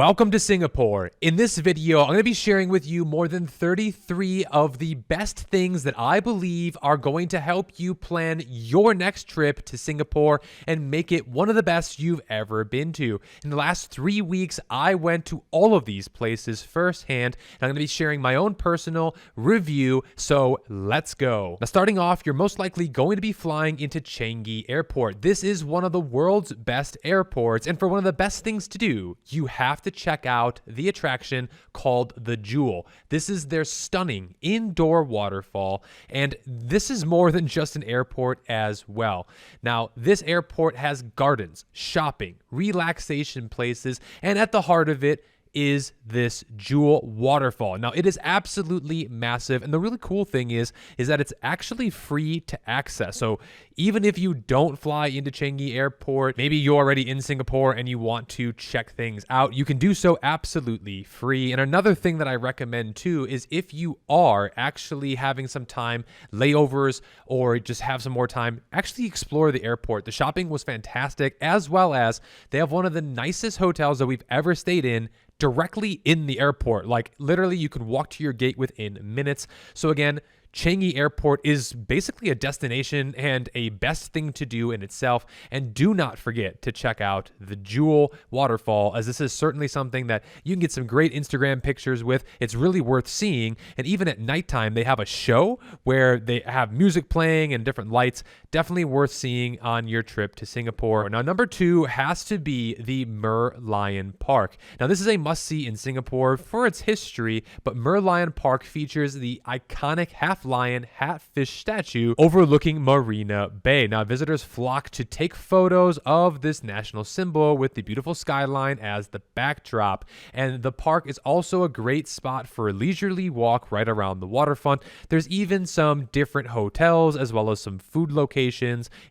Welcome to Singapore. In this video, I'm going to be sharing with you more than 33 of the best things that I believe are going to help you plan your next trip to Singapore and make it one of the best you've ever been to. In the last 3 weeks, I went to all of these places firsthand, and I'm going to be sharing my own personal review, so let's go. Now, starting off, you're most likely going to be flying into Changi Airport. This is one of the world's best airports, and for one of the best things to do, you have to check out the attraction called the Jewel. This is their stunning indoor waterfall, and this is more than just an airport as well. Now, this airport has gardens, shopping, relaxation places, and at the heart of it is this Jewel waterfall. Now, it is absolutely massive, and the really cool thing is that it's actually free to access. So even if you don't fly into Changi Airport, maybe you're already in Singapore and you want to check things out, you can do so absolutely free. And another thing that I recommend too is if you are actually having some time, layovers, or just have some more time, actually explore the airport. The shopping was fantastic, as well as they have one of the nicest hotels that we've ever stayed in directly in the airport. Like literally you can walk to your gate within minutes. So again, Changi Airport is basically a destination and a best thing to do in itself. And do not forget to check out the Jewel waterfall, as this is certainly something that you can get some great Instagram pictures with. It's really worth seeing. And even at nighttime, they have a show where they have music playing and different lights. Definitely worth seeing on your trip to Singapore. Now, number 2 has to be the Merlion Park. Now, this is a must-see in Singapore for its history, but Merlion Park features the iconic half-lion, half-fish statue overlooking Marina Bay. Now, visitors flock to take photos of this national symbol with the beautiful skyline as the backdrop. And the park is also a great spot for a leisurely walk right around the waterfront. There's even some different hotels as well as some food locations.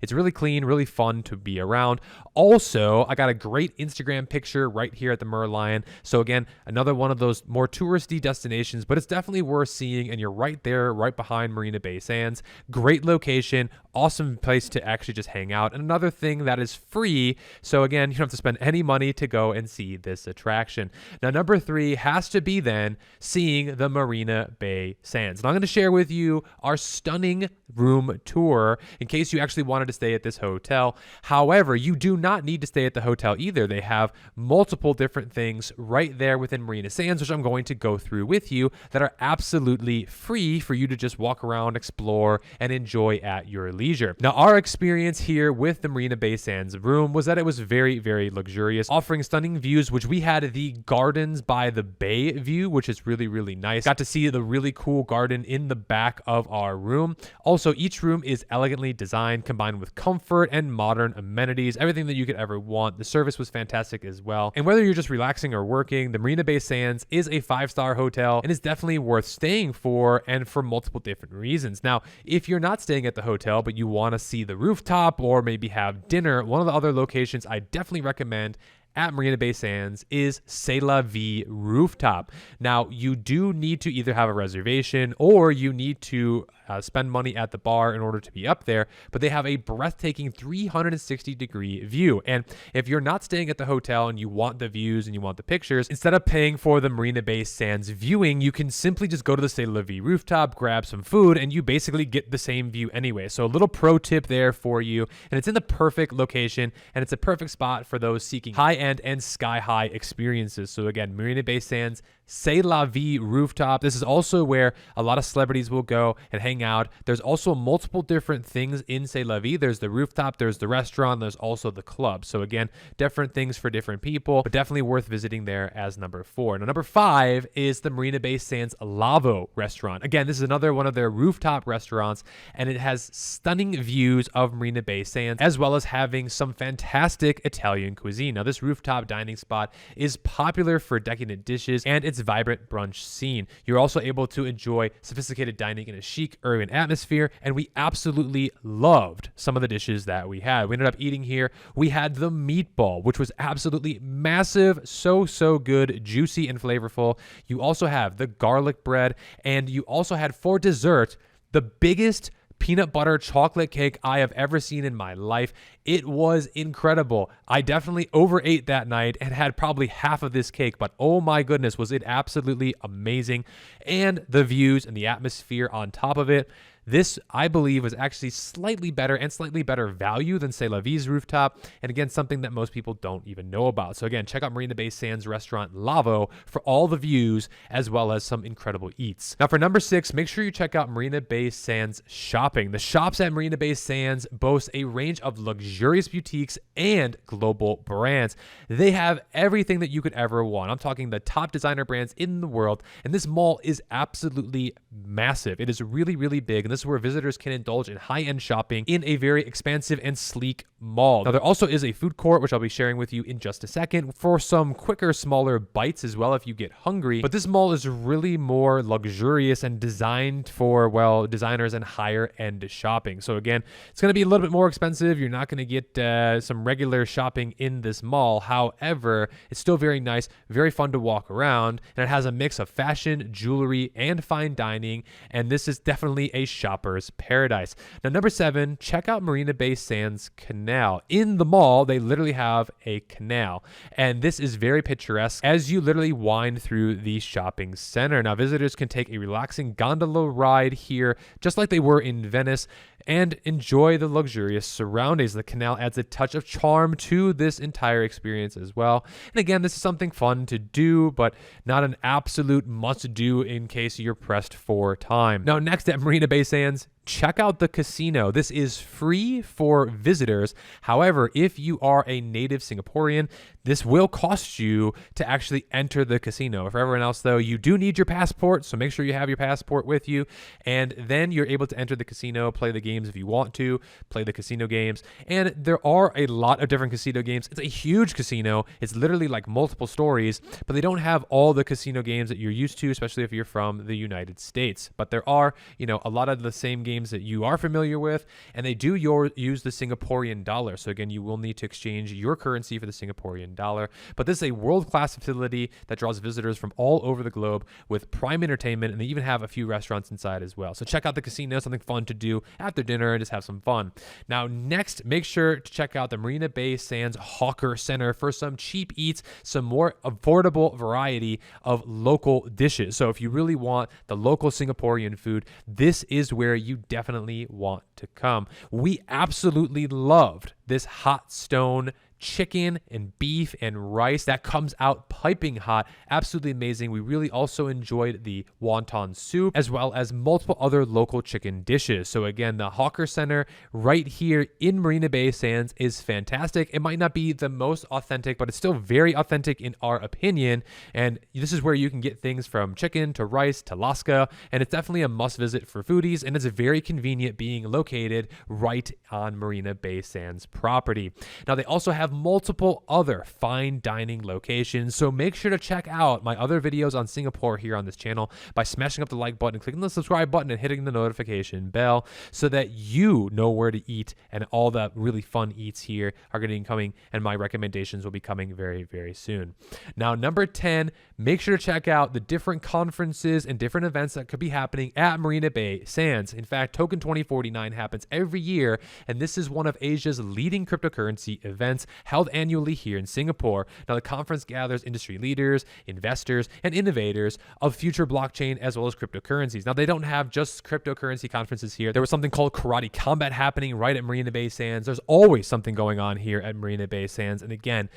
It's really clean, really fun to be around. Also, I got a great Instagram picture right here at the Merlion. So again, another one of those more touristy destinations, but it's definitely worth seeing, and you're right there, right behind Marina Bay Sands. Great location, awesome place to actually just hang out. And another thing that is free. So again, you don't have to spend any money to go and see this attraction. Now, number 3 has to be then seeing the Marina Bay Sands. And I'm going to share with you our stunning room tour in case you actually wanted to stay at this hotel. However, you do not need to stay at the hotel either. They have multiple different things right there within Marina Sands, which I'm going to go through with you, that are absolutely free for you to just walk around, explore, and enjoy at your leisure. Now, our experience here with the Marina Bay Sands room was that it was very, very luxurious, offering stunning views, which we had the gardens by the bay view, which is really, really nice. Got to see the really cool garden in the back of our room. Also, each room is elegantly designed, combined with comfort and modern amenities, everything that you could ever want. The service was fantastic as well. And whether you're just relaxing or working, the Marina Bay Sands is a 5-star hotel and is definitely worth staying for, and for multiple different reasons. Now, if you're not staying at the hotel, but you want to see the rooftop or maybe have dinner, one of the other locations I definitely recommend at Marina Bay Sands is Vi Rooftop. Now, you do need to either have a reservation or you need to spend money at the bar in order to be up there, but they have a breathtaking 360-degree view. And if you're not staying at the hotel and you want the views and you want the pictures, instead of paying for the Marina Bay Sands viewing, you can simply just go to the Vi Rooftop, grab some food, and you basically get the same view anyway. So a little pro tip there for you, and it's in the perfect location, and it's a perfect spot for those seeking high-end and sky-high experiences. So again, Marina Bay Sands, Vi Rooftop. This is also where a lot of celebrities will go and hang out. There's also multiple different things in Vi. There's the rooftop, there's the restaurant, there's also the club. So again, different things for different people, but definitely worth visiting there as number 4. Now, number 5 is the Marina Bay Sands Lavo Restaurant. Again, this is another one of their rooftop restaurants, and it has stunning views of Marina Bay Sands, as well as having some fantastic Italian cuisine. Now, this rooftop dining spot is popular for decadent dishes and its vibrant brunch scene. You're also able to enjoy sophisticated dining in a chic urban atmosphere, and we absolutely loved some of the dishes that we had. We ended up eating here. We had the meatball, which was absolutely massive, so good, juicy and flavorful. You also have the garlic bread, and you also had for dessert the biggest peanut butter chocolate cake I have ever seen in my life. It was incredible. I definitely overate that night and had probably half of this cake, but oh my goodness, was it absolutely amazing. And the views and the atmosphere on top of it. This, I believe, was actually slightly better and slightly better value than, say, La Vi's Rooftop. And again, something that most people don't even know about. So again, check out Marina Bay Sands restaurant Lavo for all the views as well as some incredible eats. Now for number 6, make sure you check out Marina Bay Sands shopping. The shops at Marina Bay Sands boast a range of luxurious boutiques and global brands. They have everything that you could ever want. I'm talking the top designer brands in the world. And this mall is absolutely massive. It is really, really big. And this is where visitors can indulge in high-end shopping in a very expansive and sleek mall. Now, there also is a food court, which I'll be sharing with you in just a second, for some quicker, smaller bites as well if you get hungry. But this mall is really more luxurious and designed for, well, designers and higher-end shopping. So again, it's going to be a little bit more expensive. You're not going to get some regular shopping in this mall. However, it's still very nice, very fun to walk around, and it has a mix of fashion, jewelry, and fine dining. And this is definitely a shopper's paradise. Now, number 7, check out Marina Bay Sands Canal. In the mall, they literally have a canal, and this is very picturesque as you literally wind through the shopping center. Now, visitors can take a relaxing gondola ride here, just like they were in Venice, and enjoy the luxurious surroundings. The canal adds a touch of charm to this entire experience as well. And again, this is something fun to do, but not an absolute must-do in case you're pressed for time. Now, next at Marina Bay Sands, check out the casino. This is free for visitors. However, if you are a native Singaporean, this will cost you to actually enter the casino. For everyone else, though, you do need your passport, so make sure you have your passport with you, and then you're able to enter the casino, play the games if you want to, play the casino games. And there are a lot of different casino games. It's a huge casino. It's literally like multiple stories, but they don't have all the casino games that you're used to, especially if you're from the United States. But there are, a lot of the same games that you are familiar with, and they do use the Singaporean dollar. So again, you will need to exchange your currency for the Singaporean dollar. But this is a world-class facility that draws visitors from all over the globe with prime entertainment, and they even have a few restaurants inside as well. So check out the casino, something fun to do after dinner and just have some fun. Now, next, make sure to check out the Marina Bay Sands Hawker Center for some cheap eats, some more affordable variety of local dishes. So if you really want the local Singaporean food, this is where you definitely want to come. We absolutely loved this hot stone chicken and beef and rice that comes out piping hot. Absolutely amazing. We really also enjoyed the wonton soup as well as multiple other local chicken dishes. So again, the Hawker Center right here in Marina Bay Sands is fantastic. It might not be the most authentic, but it's still very authentic in our opinion. And this is where you can get things from chicken to rice to lasca. And it's definitely a must visit for foodies. And it's very convenient being located right on Marina Bay Sands property. Now, they also have multiple other fine dining locations, so make sure to check out my other videos on Singapore here on this channel by smashing up the like button, clicking the subscribe button, and hitting the notification bell so that you know where to eat, and all the really fun eats here are going to be coming, and my recommendations will be coming very, very soon. Now, number 10, make sure to check out the different conferences and different events that could be happening at Marina Bay Sands. In fact, Token 2049 happens every year, and this is one of Asia's leading cryptocurrency events held annually here in Singapore. Now, the conference gathers industry leaders, investors, and innovators of future blockchain as well as cryptocurrencies. Now, they don't have just cryptocurrency conferences here. There was something called Karate Combat happening right at Marina Bay Sands. There's always something going on here at Marina Bay Sands. And again,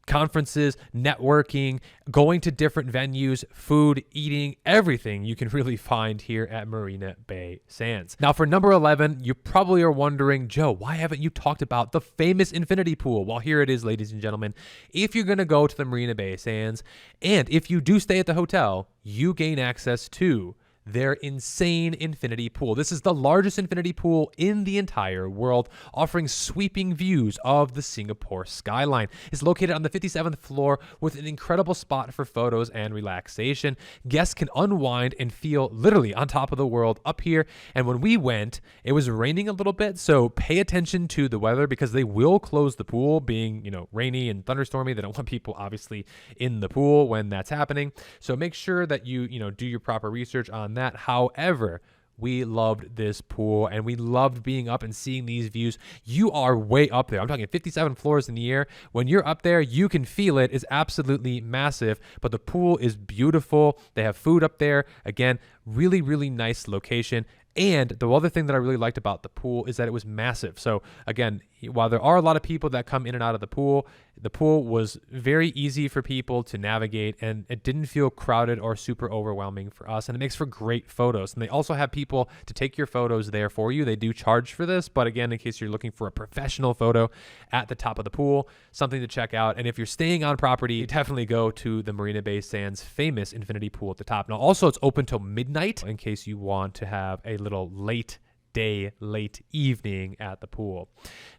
conferences, networking, going to different venues, food, eating, everything you can really find here at Marina Bay Sands. Now, for number 11, you probably are wondering, Joe, why haven't you talked about the famous infinity pool? Well, here it is, ladies and gentlemen. If you're going to go to the Marina Bay Sands, and if you do stay at the hotel, you gain access to their insane infinity pool. This is the largest infinity pool in the entire world, offering sweeping views of the Singapore skyline. It's located on the 57th floor with an incredible spot for photos and relaxation. Guests can unwind and feel literally on top of the world up here. And when we went, it was raining a little bit, so pay attention to the weather because they will close the pool, being, rainy and thunderstormy. They don't want people obviously in the pool when that's happening. So make sure that you do your proper research on that. However, we loved this pool and we loved being up and seeing these views. You are way up there. I'm talking 57 floors in the air. When you're up there, you can feel it. It's absolutely massive, but the pool is beautiful. They have food up there. Again, really, really nice location. And the other thing that I really liked about the pool is that it was massive. So again, while there are a lot of people that come in and out of the pool was very easy for people to navigate, and it didn't feel crowded or super overwhelming for us. And it makes for great photos. And they also have people to take your photos there for you. They do charge for this, but again, in case you're looking for a professional photo at the top of the pool, something to check out. And if you're staying on property, definitely go to the Marina Bay Sands famous infinity pool at the top. Now, also it's open till midnight in case you want to have a little late evening at the pool.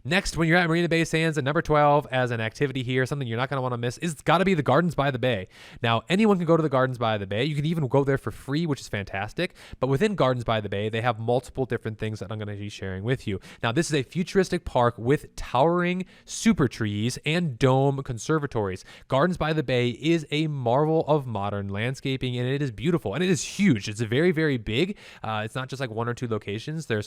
Next, when you're at Marina Bay Sands at number 12 as an activity here, something you're not going to want to miss is it's got to be the Gardens by the Bay. Now, anyone can go to the Gardens by the Bay. You can even go there for free, which is fantastic. But within Gardens by the Bay, they have multiple different things that I'm going to be sharing with you. Now, this is a futuristic park with towering super trees and dome conservatories. Gardens by the Bay is a marvel of modern landscaping, and it is beautiful, and it is huge. It's very, very big. It's not just like one or two locations. There's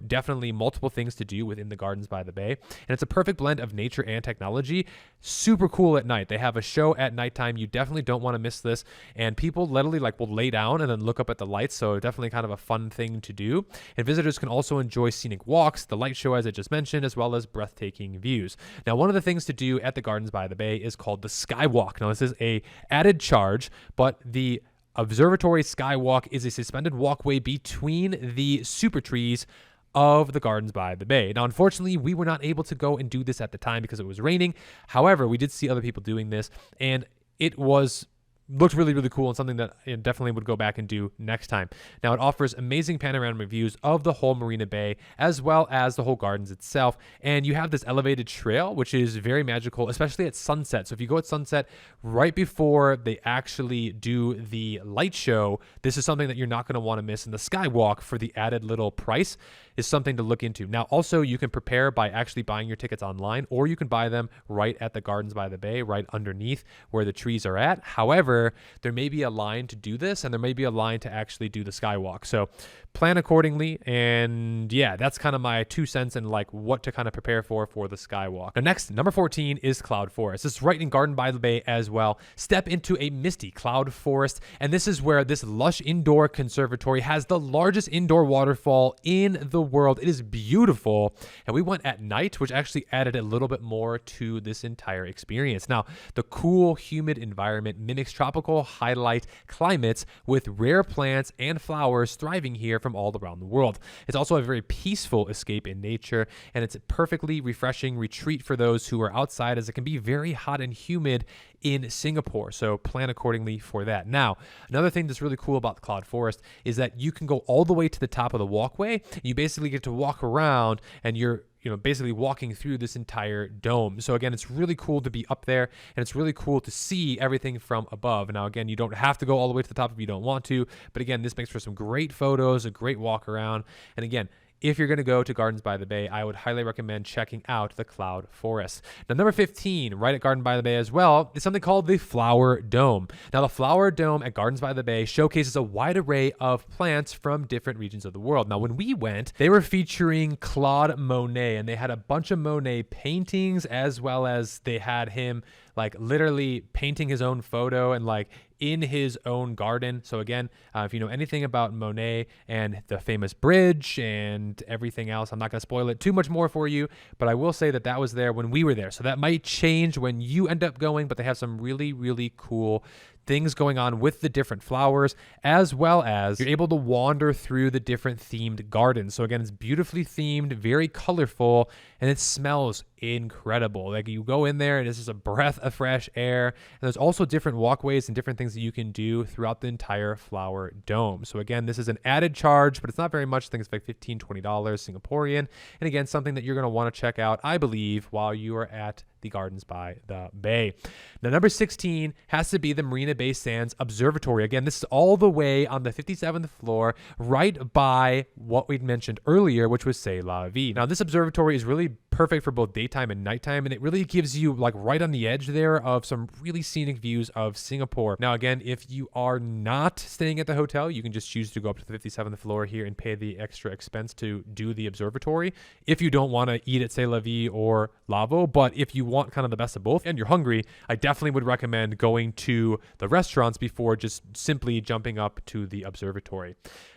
definitely multiple things to do within the Gardens by the Bay. And it's a perfect blend of nature and technology. Super cool at night. They have a show at nighttime. You definitely don't want to miss this. And people literally will lay down and then look up at the lights. So definitely kind of a fun thing to do. And visitors can also enjoy scenic walks, the light show, as I just mentioned, as well as breathtaking views. Now, one of the things to do at the Gardens by the Bay is called the Skywalk. Now, this is a added charge, but the Observatory Skywalk is a suspended walkway between the super trees of the Gardens by the Bay. Now, unfortunately, we were not able to go and do this at the time because it was raining. However, we did see other people doing this, and it looked really, really cool and something that I definitely would go back and do next time. Now, it offers amazing panoramic views of the whole Marina Bay as well as the whole gardens itself. And you have this elevated trail, which is very magical, especially at sunset. So if you go at sunset right before they actually do the light show, this is something that you're not going to want to miss. And the Skywalk, for the added little price, is something to look into. Now, also, you can prepare by actually buying your tickets online, or you can buy them right at the Gardens by the Bay, right underneath where the trees are at. However, there may be a line to do this, and there may be a line to actually do the Skywalk. So plan accordingly. And yeah, that's kind of my 2 cents in like what to kind of prepare for the Skywalk. Now, next, number 14 is Cloud Forest. This is right in Garden by the Bay as well. Step into a misty cloud forest, and this is where this lush indoor conservatory has the largest indoor waterfall in the world. It is beautiful, and we went at night, which actually added a little bit more to this entire experience. Now, the cool, humid environment mimics tropical highlight climates with rare plants and flowers thriving here from all around the world. It's also a very peaceful escape in nature, and it's a perfectly refreshing retreat for those who are outside, as it can be very hot and humid in Singapore. So plan accordingly for that. Now, another thing that's really cool about the Cloud Forest is that you can go all the way to the top of the walkway. You basically get to walk around, and you're basically walking through this entire dome. So again, it's really cool to be up there, and it's really cool to see everything from above. Now, again, you don't have to go all the way to the top if you don't want to, but again, this makes for some great photos, a great walk around. And again, if you're going to go to Gardens by the Bay, I would highly recommend checking out the Cloud Forest. Now, number 15, right at Garden by the Bay as well, is something called the Flower Dome. Now, the Flower Dome at Gardens by the Bay showcases a wide array of plants from different regions of the world. Now, when we went, they were featuring Claude Monet, and they had a bunch of Monet paintings, as well as they had him like literally painting his own photo and like in his own garden. So again, if you know anything about Monet and the famous bridge and everything else, I'm not going to spoil it too much more for you, but I will say that that was there when we were there. So that might change when you end up going, but they have some really, really cool things going on with the different flowers, as well as you're able to wander through the different themed gardens. So again, it's beautifully themed, very colorful, and it smells incredible. Like, you go in there and it's just a breath of fresh air. And there's also different walkways and different things that you can do throughout the entire flower dome. So again, this is an added charge, but it's not very much. I think it's like $15, $20 Singaporean. And again, something that you're going to want to check out, I believe, while you are at the Gardens by the Bay. Now, number 16 has to be the Marina Bay Sands Observatory. Again, this is all the way on the 57th floor, right by what we'd mentioned earlier, which was C'est La Vie. Now, this observatory is really perfect for both daytime and nighttime, and it really gives you like right on the edge there of some really scenic views of Singapore. Now, again, if you are not staying at the hotel, you can just choose to go up to the 57th floor here and pay the extra expense to do the observatory if you don't want to eat at C'est La Vie or Lavo. But if you want kind of the best of both and you're hungry, I definitely would recommend going to the restaurants before just simply jumping up to the observatory.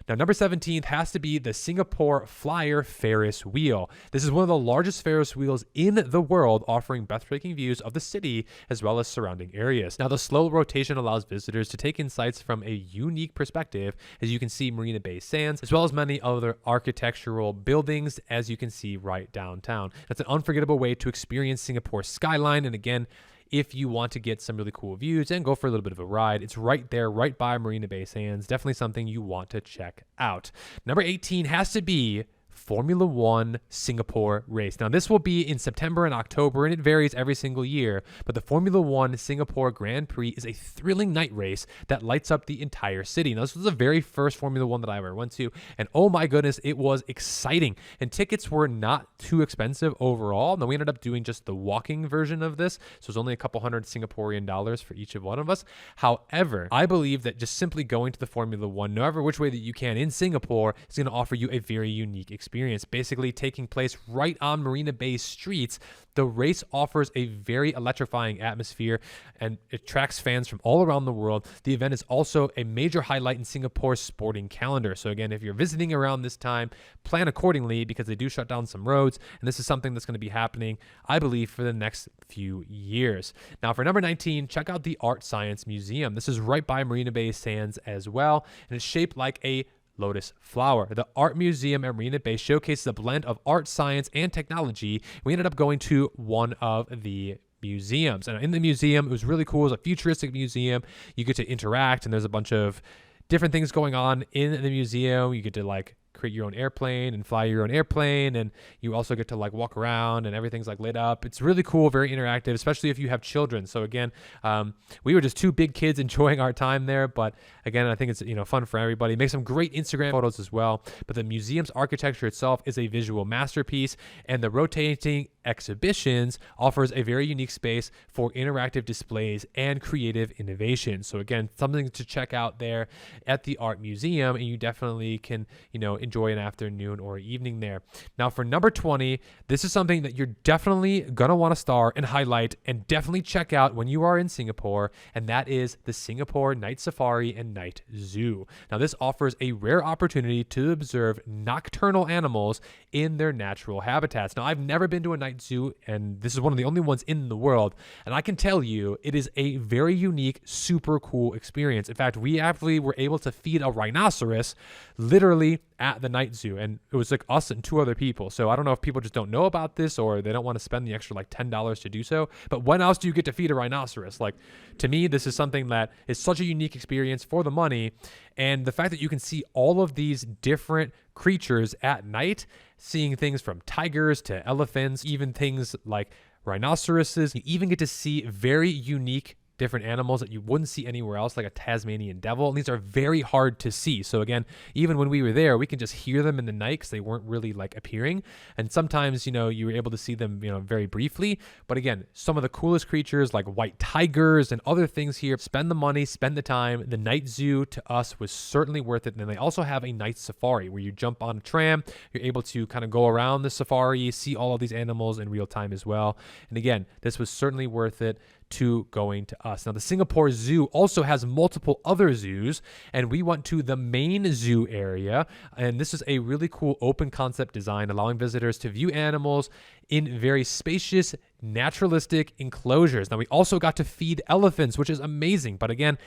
Now, number 17 has to be the Singapore Flyer Ferris Wheel. This is one of the largest Ferris wheels in the world, offering breathtaking views of the city as well as surrounding areas. Now, the slow rotation allows visitors to take insights from a unique perspective, as you can see Marina Bay Sands, as well as many other architectural buildings, as you can see right downtown. That's an unforgettable way to experience Singapore's skyline. And again, if you want to get some really cool views and go for a little bit of a ride, it's right there, right by Marina Bay Sands. Definitely something you want to check out. Number 18 has to be Formula One Singapore race. Now, this will be in September and October, and it varies every single year, but the Formula One Singapore Grand Prix is a thrilling night race that lights up the entire city. Now, this was the very first Formula One that I ever went to, and oh my goodness, it was exciting, and tickets were not too expensive overall. Now, we ended up doing just the walking version of this, so it was only a couple hundred Singaporean dollars for each of one of us. However, I believe that just simply going to the Formula One, no matter which way that you can in Singapore, is going to offer you a very unique experience. Basically taking place right on Marina Bay streets. The race offers a very electrifying atmosphere and it attracts fans from all around the world. The event is also a major highlight in Singapore's sporting calendar. So again, if you're visiting around this time, plan accordingly because they do shut down some roads, and this is something that's going to be happening, I believe, for the next few years. Now, for number 19, check out the Art Science Museum. This is right by Marina Bay Sands as well, and it's shaped like a lotus flower. The Art Museum at Marina Bay showcases a blend of art, science, and technology. We ended up going to one of the museums, and in the museum, it was really cool. It was a futuristic museum. You get to interact, and there's a bunch of different things going on in the museum. You get to like create your own airplane and fly your own airplane, and you also get to like walk around and everything's like lit up. It's really cool, very interactive, especially if you have children. So again, we were just two big kids enjoying our time there, but again, I think it's fun for everybody. Make some great Instagram photos as well. But the museum's architecture itself is a visual masterpiece, and the rotating exhibitions offers a very unique space for interactive displays and creative innovation. So again, something to check out there at the Art Museum, and you definitely can enjoy an afternoon or evening there. Now, for number 20, this is something that you're definitely gonna want to star and highlight and definitely check out when you are in Singapore, and that is the Singapore Night Safari and Night Zoo. Now, this offers a rare opportunity to observe nocturnal animals in their natural habitats. Now, I've never been to a night zoo, and this is one of the only ones in the world, and I can tell you it is a very unique, super cool experience. In fact, we actually were able to feed a rhinoceros literally at the night zoo, and it was like us and two other people. So I don't know if people just don't know about this or they don't want to spend the extra like $10 to do so, but when else do you get to feed a rhinoceros? Like, to me, this is something that is such a unique experience for the money, and the fact that you can see all of these different creatures at night, seeing things from tigers to elephants, even things like rhinoceroses. You even get to see very unique different animals that you wouldn't see anywhere else, like a Tasmanian devil, and these are very hard to see. So again, even when we were there, we can just hear them in the night because they weren't really like appearing, and sometimes you were able to see them very briefly. But again, some of the coolest creatures like white tigers and other things here. Spend the money, spend the time. The night zoo to us was certainly worth it. And then they also have a night safari where you jump on a tram, you're able to kind of go around the safari, see all of these animals in real time as well. And again, this was certainly worth it to going to us. Now, the Singapore Zoo also has multiple other zoos, and we went to the main zoo area, and this is a really cool open concept design, allowing visitors to view animals in very spacious, naturalistic enclosures. Now, we also got to feed elephants, which is amazing, but again,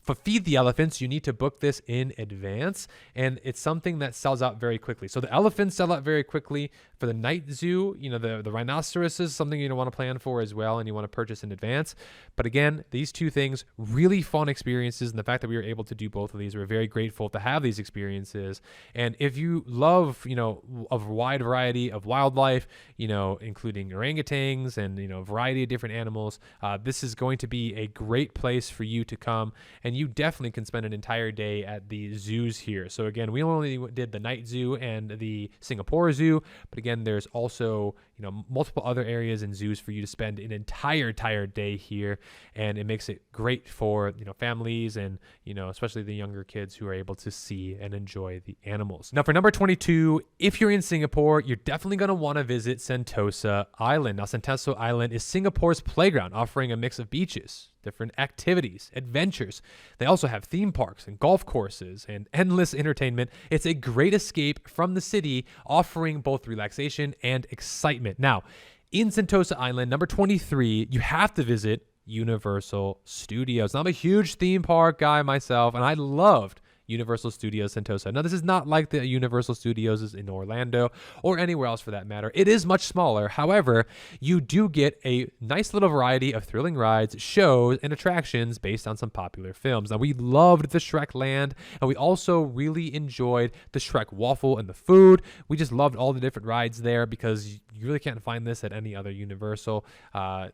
for Feed the Elephants, you need to book this in advance, and it's something that sells out very quickly. So the elephants sell out very quickly. For the night zoo, the rhinoceros is something you want to plan for as well, and you want to purchase in advance. But again, these two things, really fun experiences, and the fact that we were able to do both of these, we're very grateful to have these experiences. And if you love, a wide variety of wildlife, including orangutans and, a variety of different animals, this is going to be a great place for you to come and and you definitely can spend an entire day at the zoos here. So again, we only did the night zoo and the Singapore Zoo, but again, there's also, you know, multiple other areas and zoos for you to spend an entire day here, and it makes it great for, you know, families and, you know, especially the younger kids who are able to see and enjoy the animals. Now for number 22, if you're in Singapore, you're definitely going to want to visit Sentosa Island. Now Sentosa Island is Singapore's playground, offering a mix of beaches, different activities, adventures. They also have theme parks and golf courses and endless entertainment. It's a great escape from the city, offering both relaxation and excitement. Now, in Sentosa Island, number 23, you have to visit Universal Studios. Now, I'm a huge theme park guy myself, and I loved Universal Studios Sentosa. Now, this is not like the Universal Studios in Orlando or anywhere else for that matter. It is much smaller. However, you do get a nice little variety of thrilling rides, shows, and attractions based on some popular films. Now, we loved the Shrek Land, and we also really enjoyed the Shrek Waffle and the food. We just loved all the different rides there because you really can't find this at any other Universal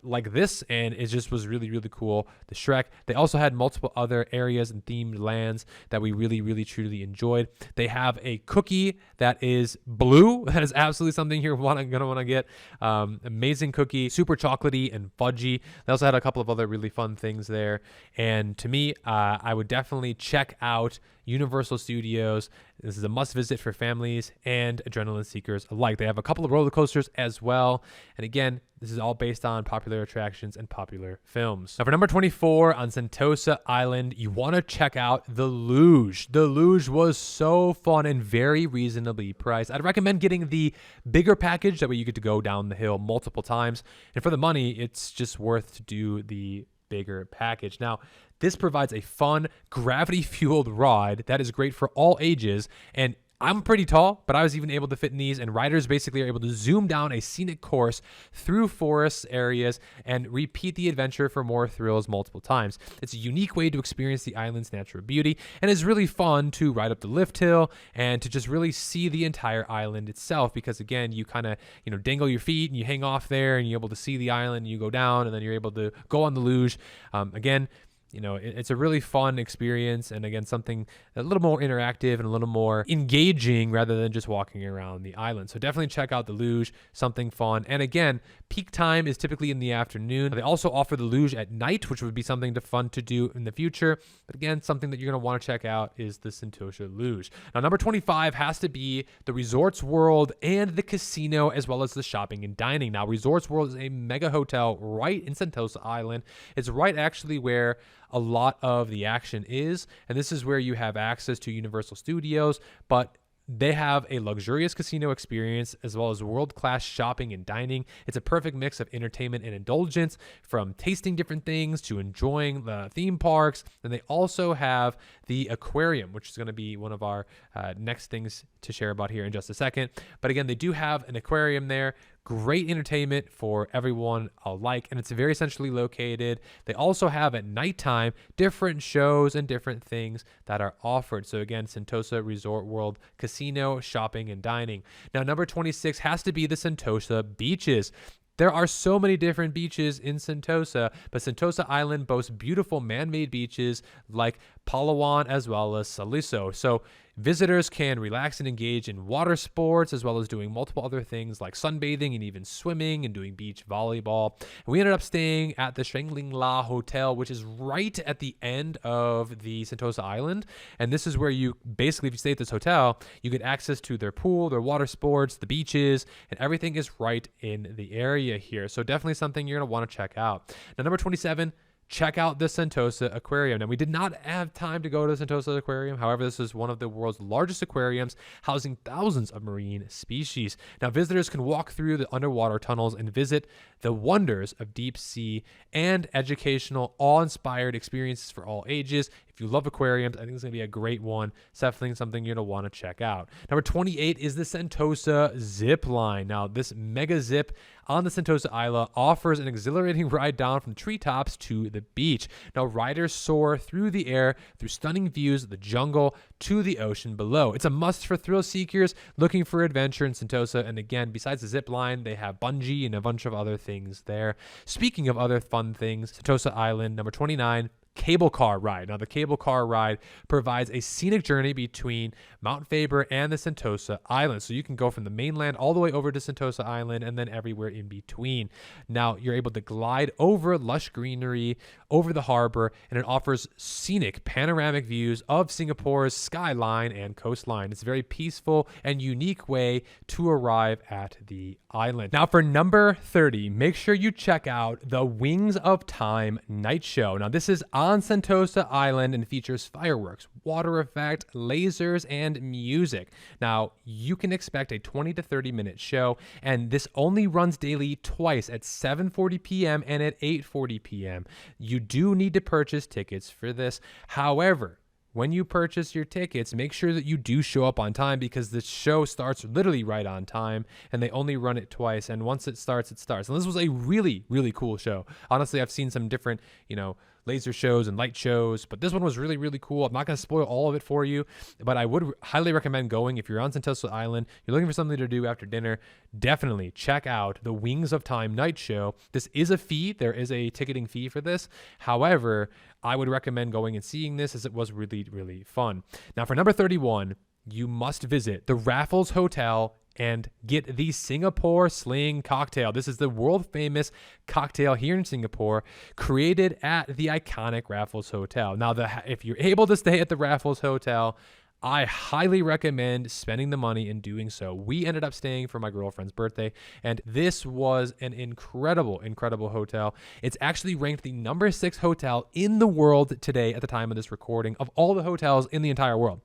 like this, and it just was really, really cool. The Shrek. They also had multiple other areas and themed lands that we really truly enjoyed. They have a cookie that is blue. That is absolutely something you're gonna want to get. Amazing cookie, super chocolatey and fudgy. They also had a couple of other really fun things there. And to me, I would definitely check out Universal Studios. This is a must visit for families and adrenaline seekers alike. They have a couple of roller coasters as well. And again, this is all based on popular attractions and popular films. Now for number 24 on Sentosa Island, you want to check out the Luge. The Luge was so fun and very reasonably priced. I'd recommend getting the bigger package. That way you get to go down the hill multiple times. And for the money, it's just worth to do the bigger package. Now, this provides a fun, gravity-fueled ride that is great for all ages, and I'm pretty tall, but I was even able to fit in these, and riders basically are able to zoom down a scenic course through forest areas and repeat the adventure for more thrills multiple times. It's a unique way to experience the island's natural beauty, and it's really fun to ride up the lift hill and to just really see the entire island itself, because again, you kind of, you know, dangle your feet and you hang off there and you're able to see the island, and you go down and then you're able to go on the luge. Again, you know, it's a really fun experience, and again, something a little more interactive and a little more engaging rather than just walking around the island. So definitely check out the Luge, something fun. And again, peak time is typically in the afternoon. They also offer the Luge at night, which would be something fun to do in the future. But again, something that you're going to want to check out is the Sentosa Luge. Now, number 25 has to be the Resorts World and the casino, as well as the shopping and dining. Now, Resorts World is a mega hotel right in Sentosa Island. It's right actually where a lot of the action is, and this is where you have access to Universal Studios, but they have a luxurious casino experience as well as world-class shopping and dining. It's a perfect mix of entertainment and indulgence, from tasting different things to enjoying the theme parks. And they also have the aquarium, which is going to be one of our next things to share about here in just a second. But again, they do have an aquarium there. Great entertainment for everyone alike, and it's very centrally located. They also have at nighttime different shows and different things that are offered. So again, Sentosa Resort World Casino, shopping, and dining. Now, number 26 has to be the Santosa Beaches. There are so many different beaches in Sentosa, but Sentosa Island boasts beautiful man-made beaches like Palawan as well as Saliso. So visitors can relax and engage in water sports, as well as doing multiple other things like sunbathing and even swimming and doing beach volleyball. And we ended up staying at the Shangri-La Hotel, which is right at the end of the Sentosa Island. And this is where you basically, if you stay at this hotel, you get access to their pool, their water sports, the beaches, and everything is right in the area here. So definitely something you're going to want to check out. Now, number 27, check out the Santosa Aquarium. Now, we did not have time to go to the Santosa Aquarium. However, this is one of the world's largest aquariums, housing thousands of marine species. Now, visitors can walk through the underwater tunnels and visit the wonders of deep sea and educational, awe-inspired experiences for all ages. If you love aquariums, I think it's going to be a great one. It's definitely something you're going to want to check out. Number 28 is the Santosa Zipline. Now, this mega zip on the Sentosa Isla offers an exhilarating ride down from treetops to the beach. Now, riders soar through the air, through stunning views of the jungle to the ocean below. It's a must for thrill seekers looking for adventure in Sentosa. And again, besides the zip line, they have bungee and a bunch of other things there. Speaking of other fun things, Sentosa Island, number 29, cable car ride. Now, the cable car ride provides a scenic journey between Mount Faber and the Sentosa Island. So you can go from the mainland all the way over to Sentosa Island and then everywhere in between. Now, you're able to glide over lush greenery, over the harbor, and it offers scenic panoramic views of Singapore's skyline and coastline. It's a very peaceful and unique way to arrive at the island. Now, for number 30, make sure you check out the Wings of Time night show. Now, this is on Santosa Island and features fireworks, water effect, lasers, and music. Now, you can expect a 20 to 30 minute show, and this only runs daily twice at 7:40 p.m. and at 8:40 p.m. You do need to purchase tickets for this. However, when you purchase your tickets, make sure that you do show up on time, because the show starts literally right on time and they only run it twice. And once it starts, it starts. And this was a really, really cool show. Honestly, I've seen some different, laser shows and light shows, but this one was really, really cool. I'm not going to spoil all of it for you, but I would highly recommend going. If you're on Sentosa Island, you're looking for something to do after dinner, definitely check out the Wings of Time night show. This is a fee. There is a ticketing fee for this. However, I would recommend going and seeing this, as it was really, really fun. Now, for number 31, you must visit the Raffles Hotel and get the Singapore Sling cocktail. This is the world famous cocktail here in Singapore, created at the iconic Raffles Hotel. Now, if you're able to stay at the Raffles Hotel, I highly recommend spending the money and doing so. We ended up staying for my girlfriend's birthday, and this was an incredible, incredible hotel. It's actually ranked the number 6 hotel in the world today at the time of this recording of all the hotels in the entire world.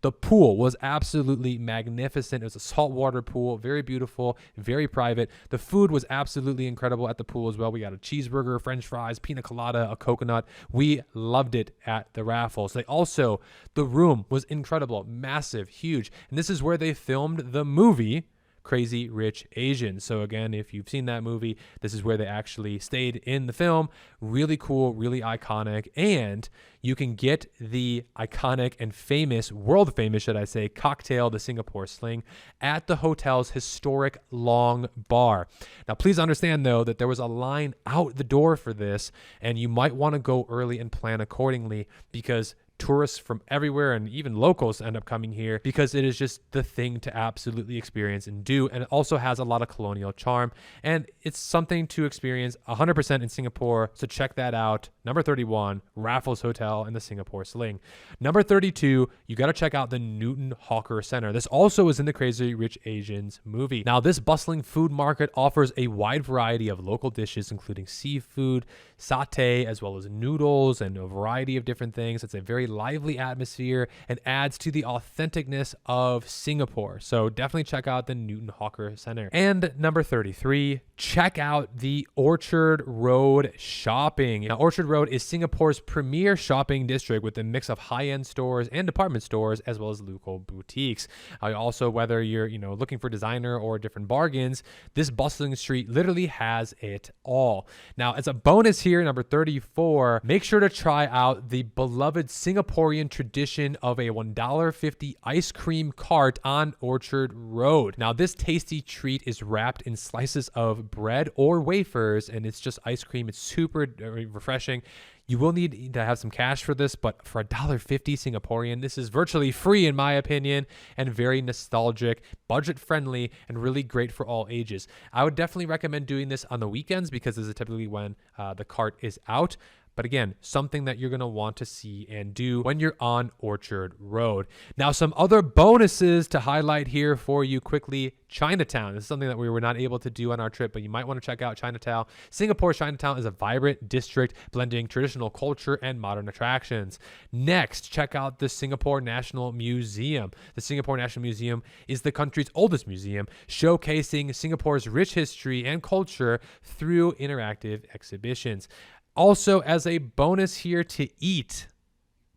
The pool was absolutely magnificent. It was a saltwater pool, very beautiful, very private. The food was absolutely incredible at the pool as well. We got a cheeseburger, french fries, pina colada, a coconut. We loved it at the Raffles. The room was incredible, massive, huge. And this is where they filmed the movie Crazy Rich Asians. So again, if you've seen that movie, this is where they actually stayed in the film. Really cool, really iconic. And you can get the iconic and famous, world famous, should I say, cocktail, the Singapore Sling, at the hotel's historic long bar. Now, please understand, though, that there was a line out the door for this, and you might want to go early and plan accordingly, because tourists from everywhere and even locals end up coming here, because it is just the thing to absolutely experience and do. And it also has a lot of colonial charm, and it's something to experience 100% in Singapore. So check that out. Number 31, Raffles Hotel and the Singapore Sling. Number 32, you got to check out the Newton Hawker Center. This also is in the Crazy Rich Asians movie. Now, this bustling food market offers a wide variety of local dishes, including seafood, satay, as well as noodles and a variety of different things. It's a very lively atmosphere and adds to the authenticness of Singapore. So definitely check out the Newton Hawker Center. And number 33, check out the Orchard Road shopping. Now, Orchard Road is Singapore's premier shopping district with a mix of high-end stores and department stores, as well as local boutiques. Also, whether you're looking for designer or different bargains, this bustling street literally has it all. Now, as a bonus here, number 34, make sure to try out the beloved Singaporean tradition of a $1.50 ice cream cart on Orchard Road. Now, this tasty treat is wrapped in slices of bread or wafers, and it's just ice cream. It's super refreshing. You will need to have some cash for this, but for $1.50 Singaporean, this is virtually free in my opinion, and very nostalgic, budget friendly, and really great for all ages. I would definitely recommend doing this on the weekends, because this is typically when the cart is out. But again, something that you're going to want to see and do when you're on Orchard Road. Now, some other bonuses to highlight here for you quickly. Chinatown. This is something that we were not able to do on our trip, but you might want to check out Chinatown. Singapore's Chinatown is a vibrant district blending traditional culture and modern attractions. Next, check out the Singapore National Museum. The Singapore National Museum is the country's oldest museum, showcasing Singapore's rich history and culture through interactive exhibitions. Also, as a bonus here, to eat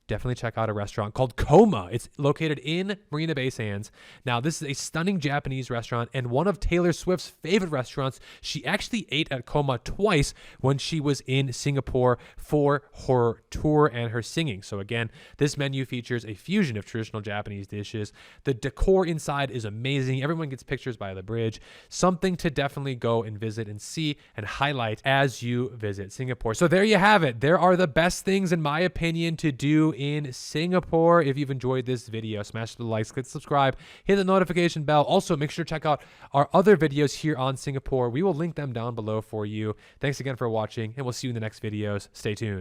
definitely check out a restaurant called Coma. It's located in Marina Bay Sands. Now, this is a stunning Japanese restaurant and one of Taylor Swift's favorite restaurants. She actually ate at Coma twice when she was in Singapore for her tour and her singing. So again, this menu features a fusion of traditional Japanese dishes. The decor inside is amazing. Everyone gets pictures by the bridge. Something to definitely go and visit and see and highlight as you visit Singapore. So there you have it. There are the best things, in my opinion, to do in Singapore. If you've enjoyed this video, smash the likes, click subscribe, hit the notification bell. Also, make sure to check out our other videos here on Singapore. We will link them down below for you. Thanks again for watching, and we'll see you in the next videos. Stay tuned.